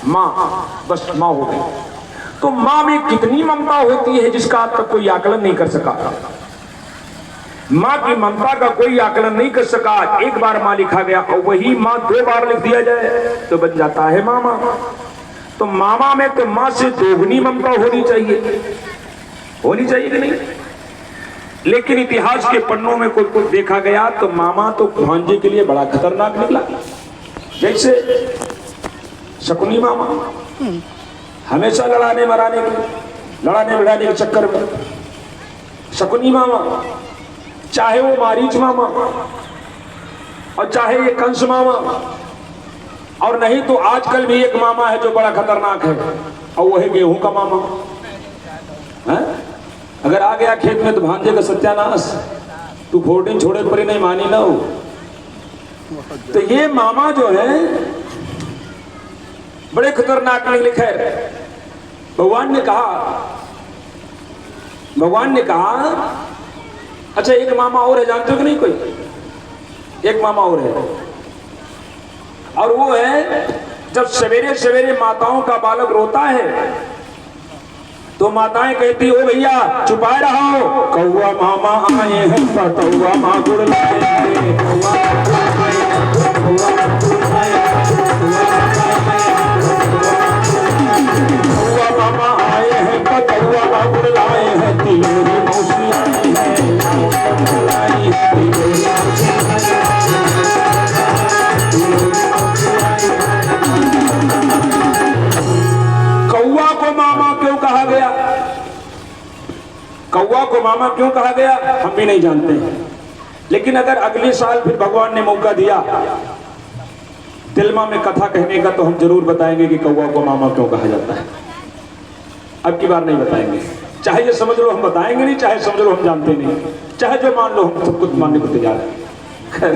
माँ, बस माँ हो गई। तो माँ में कितनी ममता होती है जिसका आज तक कोई आकलन नहीं कर सका। माँ की ममता का कोई आकलन नहीं कर सका। एक बार माँ लिखा गया और वही माँ 2 बार लिख दिया जाए तो बन जाता है मामा। तो मामा में तो माँ से दोगुनी ममता होनी चाहिए, होनी चाहिए कि नहीं। लेकिन इतिहास के पन्नों में कोई देखा गया तो मामा तो भांजे के लिए बड़ा खतरनाक निकला। जैसे शकुनी मामा हमेशा लड़ाने मराने के, लड़ाने भिड़ाने के चक्कर में शकुनी मामा, चाहे वो मारीच मामा और चाहे ये कंस मामा, और नहीं तो आजकल भी एक मामा है जो बड़ा खतरनाक है और वो है गेहूं का मामा है? अगर आ गया खेत में तो भांजे का सत्यानाश, तू फोर्टिन छोड़े पर ही नहीं मानी ना हो। तो ये मामा जो है बड़े खतरनाक निकले। खैर भगवान ने कहा अच्छा एक मामा और है, जानते हो कि नहीं कोई? एक मामा और है, और वो है जब सवेरे सवेरे माताओं का बालक रोता है तो माताएं कहती ओ भैया चुपाए रहो, कौआ मामा आए हैं, कौआ माँ गुड़ लाए हैं, कौआ मामा आए हैं, कौआ माँ गुड़ लाए हैं, तिलोरी मौसी आई कौआ को मामा क्यों कहा गया? कौआ को मामा क्यों कहा गया हम भी नहीं जानते हैं। लेकिन अगर अगले साल फिर भगवान ने मौका दिया तिलमा में कथा कहने का तो हम जरूर बताएंगे कि कौआ को मामा क्यों कहा जाता है। अब की बार नहीं बताएंगे, चाहे ये समझ लो हम बताएंगे नहीं, चाहे समझ लो हम जानते नहीं, चाहे जो मान लो हम सब कुछ मानने को तैयार है।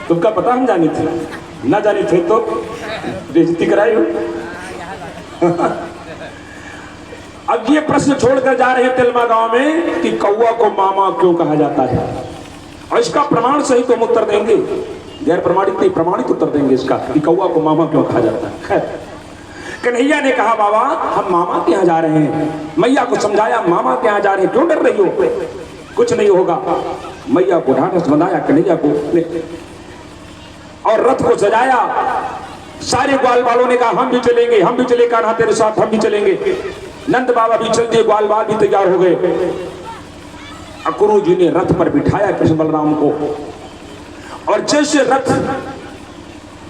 तुमका पता हम जानी थे, ना जानी थे तो बेइज्जती कराई हो। अब ये प्रश्न छोड़कर जा रहे हैं तिलमा गांव में कि कौआ को मामा क्यों कहा जाता है, और इसका प्रमाण सहित हम उत्तर देंगे, गैर प्रमाणित नहीं प्रमाणित उत्तर देंगे इसका कि कौआ को मामा क्यों कहा जाता है। खैर कन्हैया ने कहा बाबा हम मामा के यहाँ जा रहे हैं। मैया को समझाया मामा के यहाँ जा रहे हैं, क्यों डर रही हो, कुछ नहीं होगा। मैया को ढांढस बंधाया कन्हैया को और रथ को सजाया। सारे ग्वाल वालों ने कहा हम भी चलेंगे, हम भी चले कान्हा तेरे साथ, हम भी चलेंगे। नंद बाबा भी चल दिए, ग्वाल बाल भी तैयार हो गए। अकुरु जी ने रथ पर बिठाया कृष्ण बलराम को, और जैसे रथ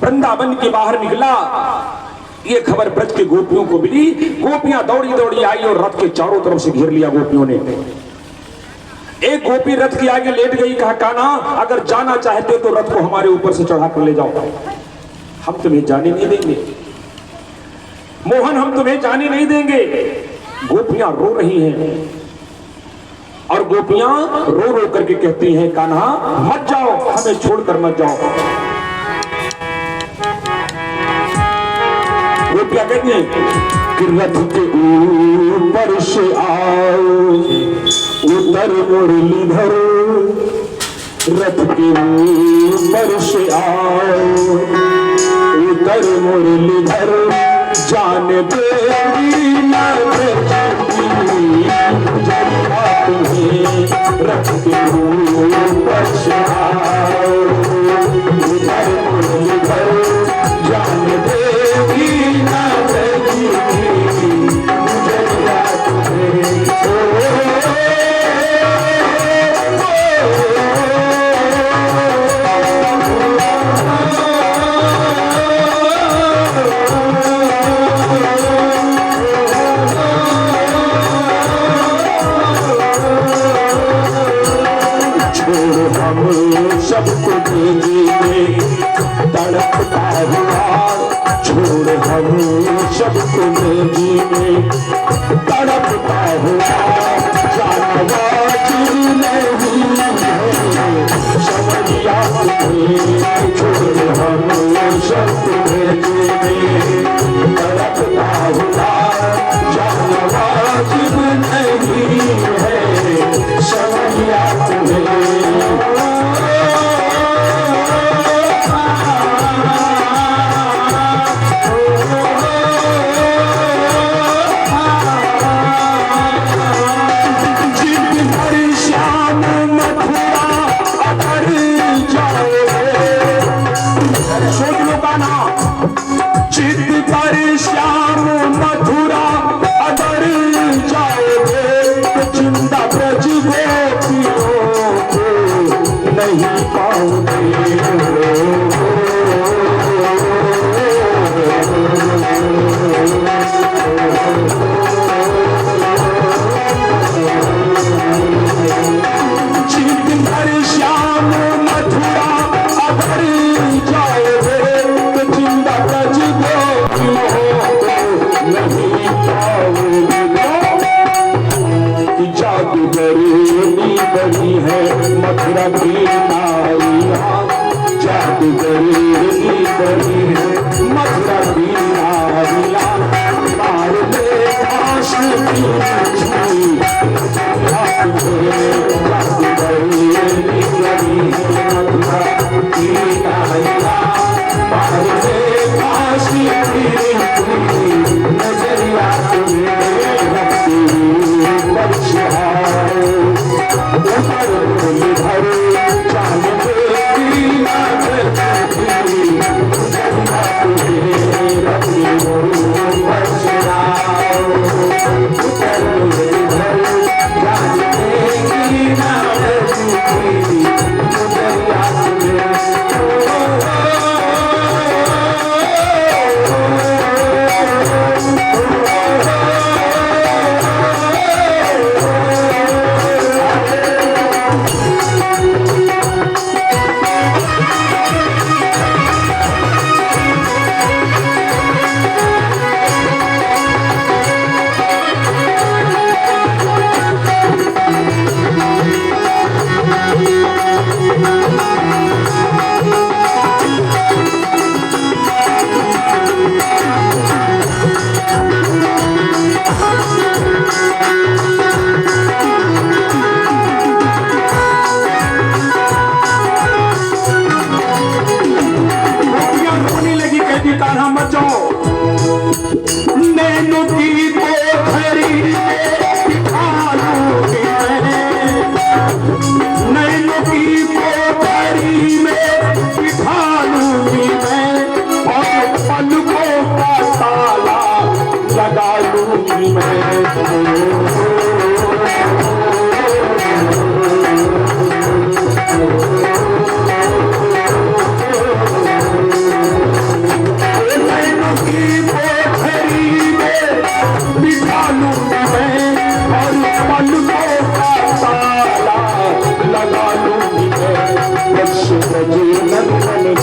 वृंदावन के बाहर निकला ये खबर ब्रज के गोपियों को मिली। गोपियां दौड़ी दौड़ी आई और रथ के चारों तरफ से घेर लिया गोपियों ने। एक गोपी रथ के आगे लेट गई, कहा कान्हा अगर जाना चाहते तो रथ को हमारे ऊपर से चढ़ा कर ले जाओ, हम तुम्हें जाने नहीं देंगे। मोहन हम तुम्हें जाने नहीं देंगे। गोपियां रो रही हैं और गोपियां रो रो करके कहती हैं कान्हा मत जाओ, हमें छोड़कर मत जाओ। गोपियां कहती हैं कि रथ के ऊपर से आओ, उतर मुरलीधर, रथ के ऊपर से आओ, उतर मुरलीधर, जान देवी न देवी, रथ के ऊपर से आओ, उतर मुरलीधर, जान देवी न देवी, जया सबको देंगे तड़पता हुआ, छोड़ हम सबको देंगे तड़पता हुआ, जानवाज नहीं है समझिया, छोड़ हम सबको देंगे तड़पता हुआ, जानवाज नहीं है समझिया तुम्हें। कान्हा चित कर श्याम मथुरा अगर जाओगे तो चिंता ब्रज गोपियों को नहीं पाओगे। चित कर श्याम मथुरा अगर जाओगे तो चिंता ब्रज गोपियों को नहीं पाओगे। जादूगरनी बनी है मथुरा की नारियां, जादूगरनी बनी है मथुरा की नारियां, मार दे आश की छुई जादूगरनी बनी है मथुरा की नारियां, मार दे आश की छुई नजरिया तुम्हें रखती कान्हा मत जाओ, नैनो की पोखरी बिठा लूंगी मैं, नैनो की पोखरी में बिठा लूंगी मैं, और पलकों का ताला लगा लूंगी मैं।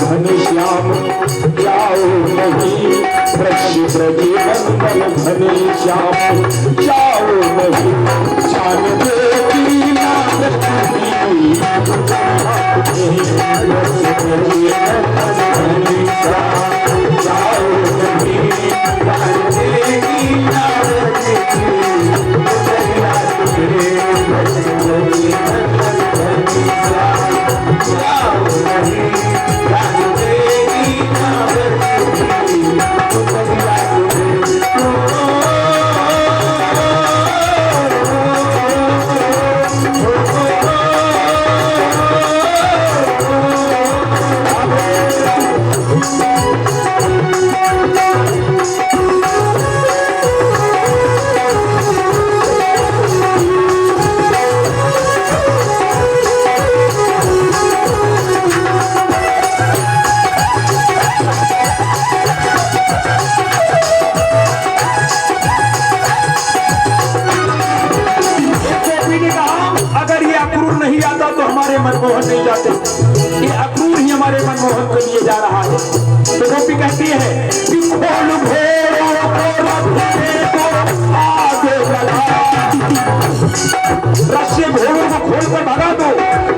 घनश्याम जाओ नहीं, वृक्ष ब्रज नंदन घनश्याम जाओ नहीं, जान देवी नारदी जाओ नहीं, जान देवी नारदी मनमोहन नहीं जाते, ये अक्रूर ही हमारे मनमोहन को लिए जा रहा है। तो गोपी कहती है कि खोल घोड़ों को आगे लगा, रस्से घोड़ों को खोल कर भगा दो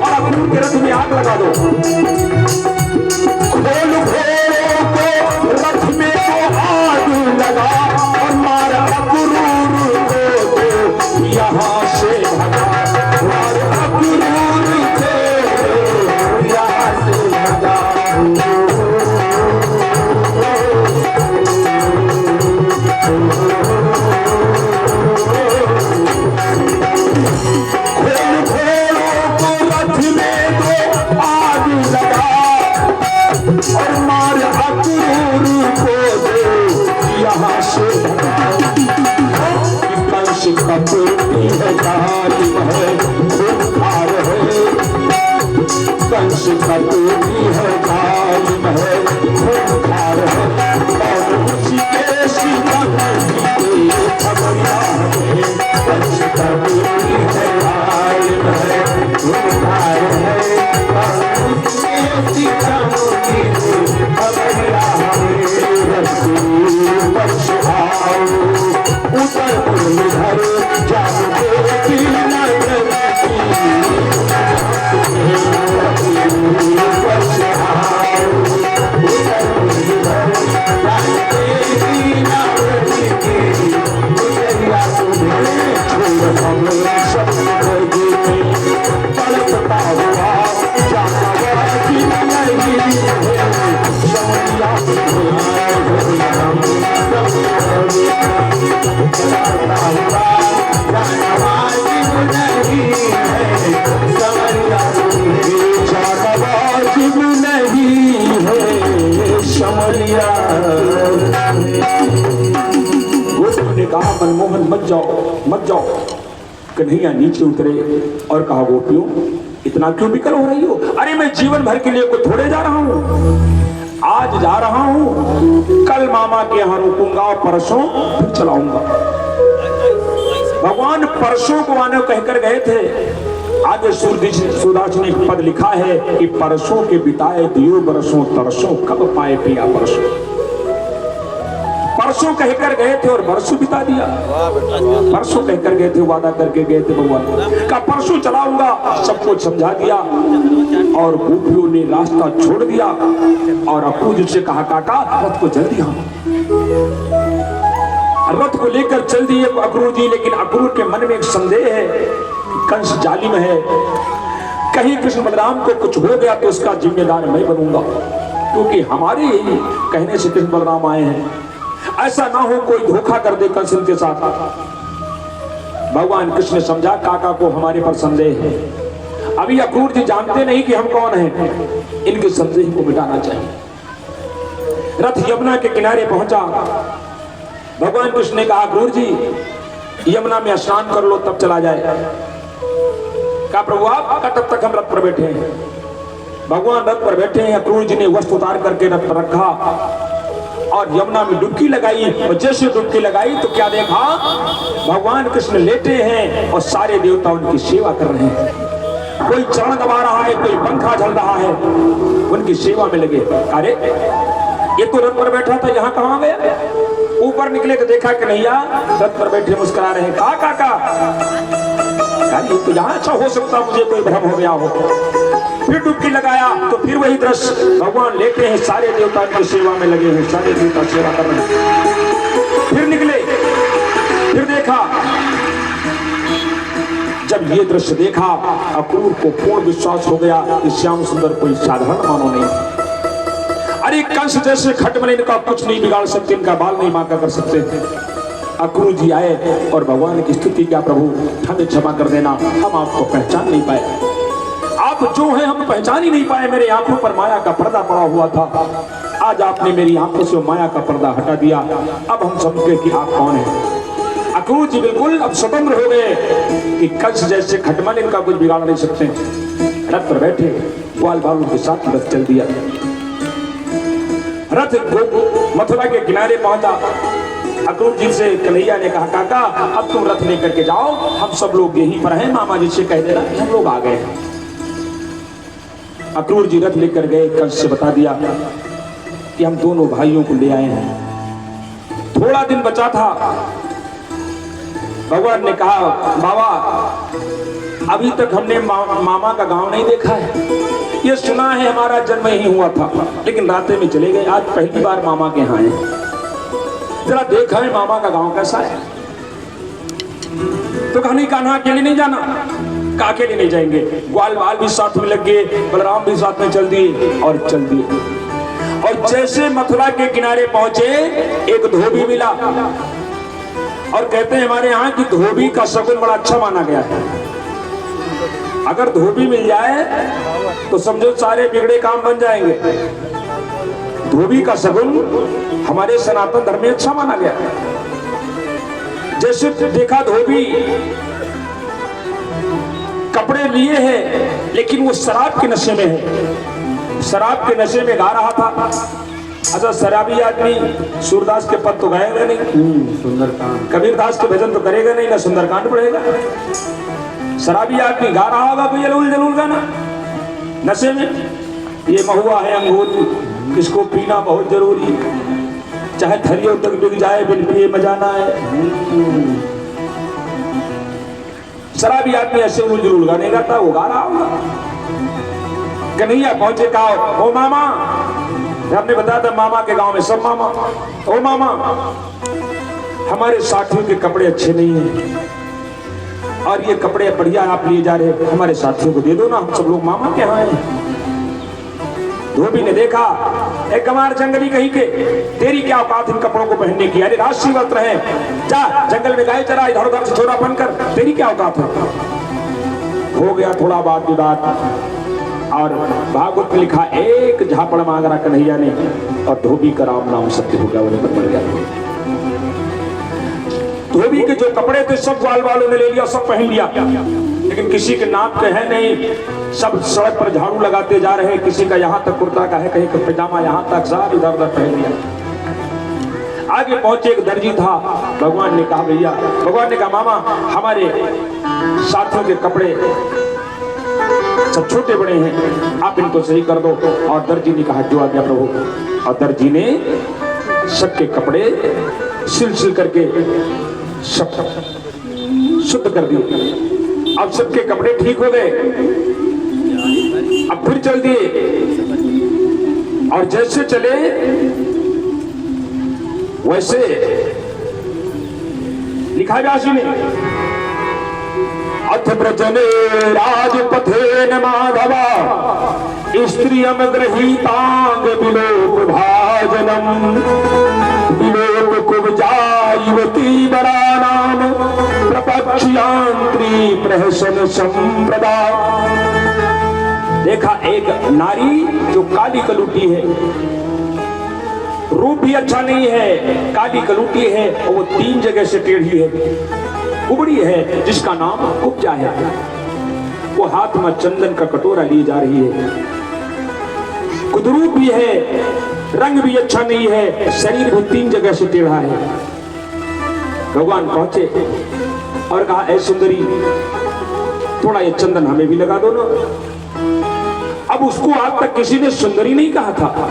और अक्रूर के रथ में आग लगा दो। खोल घोड़ों को रथ में तो आग लगा और मार अक्रूर को यहाँ से भगा, मार अक्रूर आग लगा कंस का टोपी है जालिम है खूंखार है कौन ऋषिकेश खबरिया है कंस का टोपी है जालिम है खूंखार है कौन ऋषिकेश खबरिया है वर्ष आओ उतर मुरलीधर जान देवी नगर वर्ष आओ उतर मुरलीधर जान देवी नगर छोड़ हम सब गए पलटता हुआ जाना की नहीं समझिया ने कहा मनमोहन मत जाओ। कन्हैया नीचे उतरे और कहा गोपियों इतना क्यों विकल हो रही हो? अरे मैं जीवन भर के लिए को थोड़े जा रहा हूँ, आज जा रहा हूँ, कल मामा के यहाँ रुकूंगा और परसों फिर चलाऊंगा। भगवान परसों को आने कहकर गए थे। आगे सूरदास ने पद लिखा है कि परसों के बिताए दियो बरसों तरसों कब पाए पिया परसों। परसों कहकर गए थे और बरसों बिता दिया। परसों कहकर गए थे, वादा करके गए थे भगवान का परसों चलाऊंगा, सब कुछ समझा दिया और गोपियों ने रास्ता छोड़ दिया और अक्रूर से कहा काका रथ को जल्दी हम रथ को लेकर चल दिए अक्रूर जी। लेकिन अक्रूर के मन में एक संदेह है, कंस जालिम है, कहीं कृष्ण बलराम को कुछ हो गया तो उसका जिम्मेदार मैं बनूंगा, क्योंकि हमारे ही कहने से कृष्ण बलराम आए हैं, ऐसा ना हो कोई धोखा कर दे कंस के साथ। भगवान कृष्ण ने समझा काका को हमारे पर संदेह है, अभी अक्रूर जी जानते नहीं कि हम कौन हैं, इनके संदेह को मिटाना चाहिए। रथ यमुना के किनारे पहुंचा। भगवान कृष्ण ने कहा अक्रूर जी यमुना में स्नान कर लो तब चला जाए। कहा प्रभु आप तब तक हम रथ पर बैठे हैं। भगवान रथ पर बैठे हैं, अक्रूर जी ने वस्त्र उतार करके रथ पर रखा और यमुना में डुबकी लगाई और जैसे डुबकी लगाई तो क्या देखा, भगवान कृष्ण लेटे हैं और सारे देवता उनकी सेवा कर रहे हैं। कोई चरण दबा रहा है, कोई पंखा झल रहा है, उनकी सेवा में लगे। अरे ये तो रथ पर बैठा था, यहाँ कहाँ गया? ऊपर निकले तो देखा कि नैया रथ पर बैठे मुस्कुरा रहे हैं। कहा काका ये तो यहाँ अच्छा हो सकता, मुझे कोई भ्रम हो गया हो। फिर डुबकी लगाया तो फिर वही दृश्य, भगवान लेटे हैं, सारे देवता उनकी सेवा में लगे हैं, सारे देवता सेवा कर रहे हैं। फिर निकले, फिर देखा, जब ये दृश्य देखा अक्रूर को पूर्ण विश्वास हो गया कि श्याम सुंदर कोई साधारण मानव नहीं। अरे कंस जैसे खटमल इनका कुछ नहीं बिगाड़ सकते, इनका बाल नहीं बांका कर सकते। अक्रूर जी आए और भगवान की स्तुति किया, प्रभु हमें क्षमा कर देना, हम आपको पहचान नहीं पाए, आप जो हैं हम पहचान ही नहीं पाए, मेरे आंखों पर माया का पर्दा पड़ा हुआ था, आज आपने मेरी आंखों से माया का पर्दा हटा दिया, अब हम समझे कि आप कौन हैं। अक्रूर जी बिल्कुल अब स्वतंत्र हो गए कि कंस जैसे खटमल इनका कुछ बिगाड़ नहीं सकते। रथ पर बैठे ग्वाल बालू के साथ रथ चल दिया। रथ मथुरा के किनारे पहुंचा। अक्रूर जी से कन्हैया ने कहा काका अब तुम रथ लेकर के जाओ, हम सब लोग यहीं पर हैं, मामा जी से कह देना हम लोग आ गए हैं। अक्रूर जी रथ लेकर गए, कंस से बता दिया कि हम दोनों भाइयों को ले आए हैं। थोड़ा दिन बचा था, भगवान ने कहा बाबा अभी तक हमने मामा का गांव नहीं देखा है, ये सुना है हमारा जन्म ही हुआ था, लेकिन रास्ते में चले गए, आज पहली बार मामा के यहाँ आए, जरा देखा है मामा का गांव कैसा है। तो कहा नहीं कान्हा अकेले नहीं जाना, का अकेले नहीं जाएंगे, ग्वाल बाल भी साथ में लग गए, बलराम भी साथ में चल दिए और चल दिए। और जैसे मथुरा के किनारे पहुंचे एक धोबी मिला और कहते हैं हमारे यहाँ की धोबी का शगुन बड़ा अच्छा माना गया है, अगर धोबी मिल जाए तो समझो सारे बिगड़े काम बन जाएंगे। धोबी का शगुन हमारे सनातन धर्म में अच्छा माना गया। जैसे देखा धोबी कपड़े लिए हैं लेकिन वो शराब के नशे में है, शराब के नशे में गा रहा था। अच्छा, शराबी आदमी सूरदास के पद तो गाएगा नहीं, सुंदरकांड, कबीरदास के भजन तो करेगा नहीं, ना सुंदरकांड पढ़ेगा। शराबी आदमी गा रहा होगा कोई जलूल जलूल गाना नशे में। ये महुआ है अंगूर, इसको पीना बहुत जरूरी, चाहे थरियों तक बिक जाए बिन पिए मजा ना है। शराबी आदमी ऐसे उल जलूल गाने गाता, वो गा रहा होगा। कन्हैया पहुंचे, कहा ओ मामा, हमने बताया था मामा के गांव में सब मामा। ओ मामा, हमारे साथियों के कपड़े अच्छे नहीं हैं और ये कपड़े बढ़िया आप लिए जा रहे हैं, हमारे साथियों को दे दो ना, हम सब लोग मामा के यहाँ हैं। धोबी ने देखा, एक गंवार जंगली कहीं के, तेरी क्या औकात इन कपड़ों को पहनने की, अरे राष्ट्रीय वस्त्र है, जा जंगल में गाय चरा, इधर उधर से थोड़ा बनकर, तेरी क्या औकात है। हो गया थोड़ा बात विवाद और भागवत में लिखा एक झापड़ मांग रहा कन्हैया ने और धोबी का राम नाम सत्य हो गया, वहीं पर मर गया। धोबी के जो कपड़े थे सब ग्वाल वालों ने ले लिया, सब पहन लिया, लेकिन किसी के नाप के है नहीं, सब सड़क पर झाड़ू लगाते जा रहे हैं। किसी का यहाँ तक कुर्ता का है, कहीं का पैजामा यहाँ तक, सब इधर उधर पहन लिया। आगे पहुंचे एक दर्जी था, भगवान ने कहा भैया, भगवान ने कहा मामा, हमारे साथियों के कपड़े सब छोटे बड़े हैं, आप इनको सही कर दो। और दर्जी ने कहा जो आज्ञा प्रभु। और दर्जी ने सबके कपड़े सिल सिल करके सब शुद्ध कर दिए। अब सबके कपड़े ठीक हो गए, अब फिर चल दिए और जैसे चले वैसे लिखा व्यासी ने, अथ व्रजने राजपथेन माधवा स्त्रियम गृहीतांग विलोक भाजनम विलोक कुब्जा युवती वरानाम प्रपक्ष्यांत्री प्रहसन संप्रदा। देखा एक नारी जो काली कलूटी है, रूप भी अच्छा नहीं है, काली कलूटी है और वो 3 जगह से टेढ़ी है, कुबड़ी है, जिसका नाम कुब्जा है। वो हाथ में चंदन का कटोरा लिए जा रही है, कुदरूप भी है, रंग भी अच्छा नहीं है, शरीर भी 3 जगह से टेढ़ा है। भगवान पहुंचे और कहा ऐ सुंदरी, थोड़ा ये चंदन हमें भी लगा दो ना। अब उसको आज तक किसी ने सुंदरी नहीं कहा था।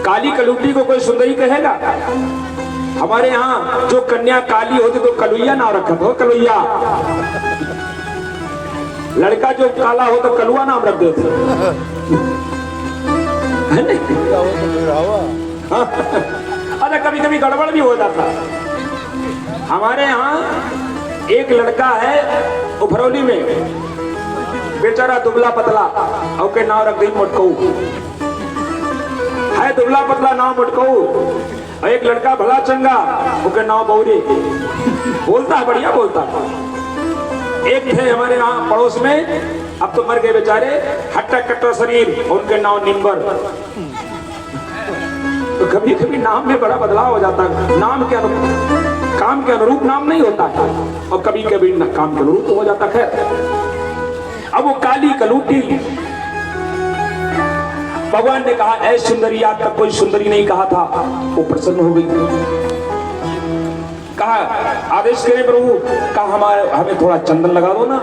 काली कलूटी को कोई सुंदरी कहेगा? हमारे यहाँ जो कन्या काली होती तो कलुइया नाम रखा था, कलुइया। लड़का जो काला हो तो कलुआ नाम रख देते, है नहीं? अरे कभी कभी गड़बड़ भी हो जाता। हमारे यहाँ एक लड़का है उफरौली में, बेचारा दुबला पतला, और के नाम रख दी मोटकऊ है, दुबला पतला नाम मोटकऊ। और एक लड़का भला चंगा, उसके नाम बौरे, बोलता है बढ़िया बोलता है। एक थे हमारे यहाँ पड़ोस में, अब तो मर गए बेचारे, हट्टा कट्टा शरीर, उनके नाम निम्बर। तो कभी कभी नाम में बड़ा बदलाव हो जाता है, नाम के अनुरूप काम के अनुरूप नाम नहीं होता है, और कभी कभी काम के अनुरूप हो जाता। खैर, अब वो काली कलूटी, भगवान ने कहा ऐ सुंदरी, आज तक कोई सुंदरी नहीं कहा था। वो प्रसन्न हो गई, कहा आदेश करें प्रभु, कहा हमें थोड़ा चंदन लगा दो ना।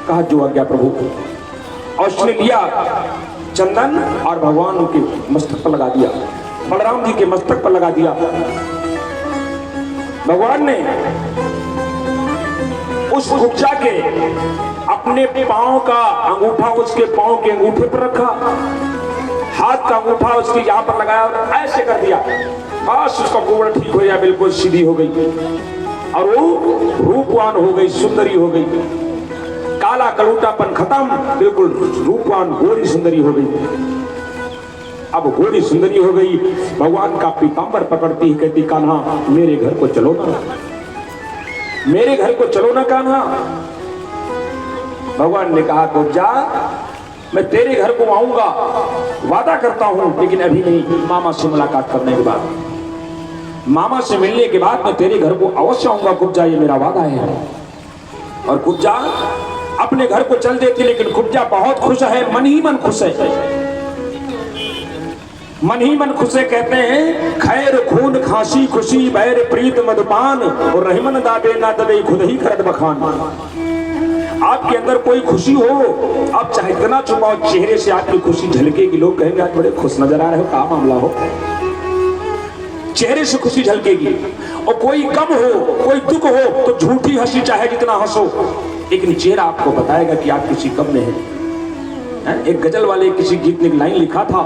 कहा जो आज्ञा प्रभु। और उसने लिया चंदन और भगवान उनके मस्तक पर लगा दिया, बलराम जी के मस्तक पर लगा दिया। भगवान ने उस कुब्जा के अपने पांव का अंगूठा उसके पांव के अंगूठे पर रखा, हाथ का अंगूठा उसके यहाँ पर लगाया और ऐसे कर दिया, बस उसका कुबड़ ठीक हो गया, बिल्कुल सीधी हो गई और वो रूपवान हो गई, सुंदरी हो गई। काला कलूटापन खत्म, बिल्कुल रूपवान गोरी सुंदरी हो गई। अब गोरी सुंदरी हो गई, भगवान का पीतांबर पकड़ती है, कहती कान्हा मेरे घर को चलो ना, मेरे घर को चलो ना कान्हा। भगवान ने कहा कुब्जा, मैं तेरे घर को आऊंगा, वादा करता हूं, लेकिन अभी नहीं, मामा से मुलाकात करने के बाद, मामा से मिलने के बाद मैं तेरे घर को अवश्य आऊंगा कुब्जा, ये मेरा वादा है। और कुब्जा अपने घर को चल देती, लेकिन कुब्जा बहुत खुश है, मन ही मन खुश है, मन ही मन खुश है। कहते हैं खैर खून खांसी खुशी बैर प्रीत मधुपान और रहमन दाबे ना दबे खुद ही करद बखान। आपके अंदर कोई खुशी हो, आप चाहे इतना छुपाओ, चेहरे से आपकी खुशी झलकेगी, लोग कहेंगे आज बड़े खुश नजर आ रहे हो, क्या मामला हो, चेहरे से खुशी झलकेगी। और कोई गम हो, कोई दुख हो तो झूठी हंसी चाहे जितना हंसो, लेकिन चेहरा आपको बताएगा कि आप किसी गम में हैं। एक गजल वाले किसी गीत ने लाइन लिखा था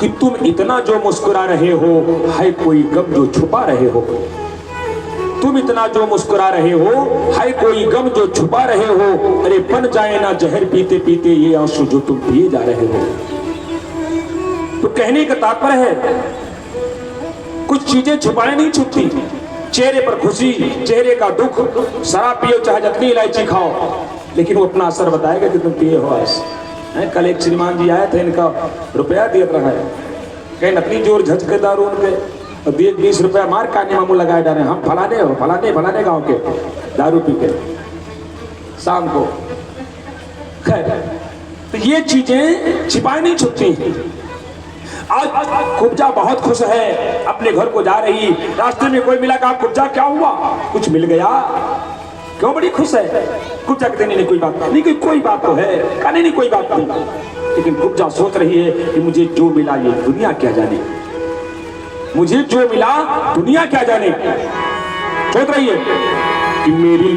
कि तुम इतना जो मुस्कुरा रहे हो है कोई गम जो छुपा रहे हो, तुम इतना जो मुस्कुरा रहे हो है कोई गम जो छुपा रहे हो, अरे बन जाए ना जहर पीते पीते ये आंसू जो तुम पिए जा रहे हो। तो कहने का तात्पर्य है कुछ चीजें छुपाए नहीं छुपती, चेहरे पर खुशी, चेहरे का दुख, शराब पियो चाहे जितनी इलायची खाओ, लेकिन वो अपना असर बताएगा कि तुम पिए हो। आज कल एक श्रीमान जी आए थे, इनका रुपया दिया रहा है, कहीं नकली जोर झचके दारू उनके दिए 20 रुपया मार काने मामू लगाए डाले, हम फलाने हो फलाने गांव के दारू पी के शाम को। खैर तो ये चीजें छिपाई नहीं छुपती। आज कुब्जा बहुत खुश है, अपने घर को जा रही, रास्ते में कोई मिला, कहा कुब्जा क्या हुआ, कुछ मिल गया, क्यों बड़ी खुश है। कुब्जा कहते नहीं कोई बात नहीं, कोई बात तो है, कहने नहीं कोई बात नहीं, लेकिन कुब्जा सोच रही है कि मुझे जो मिला ये दुनिया क्या जाने, मुझे जो मिला दुनिया क्या जाने, सोच रही है कि मेरी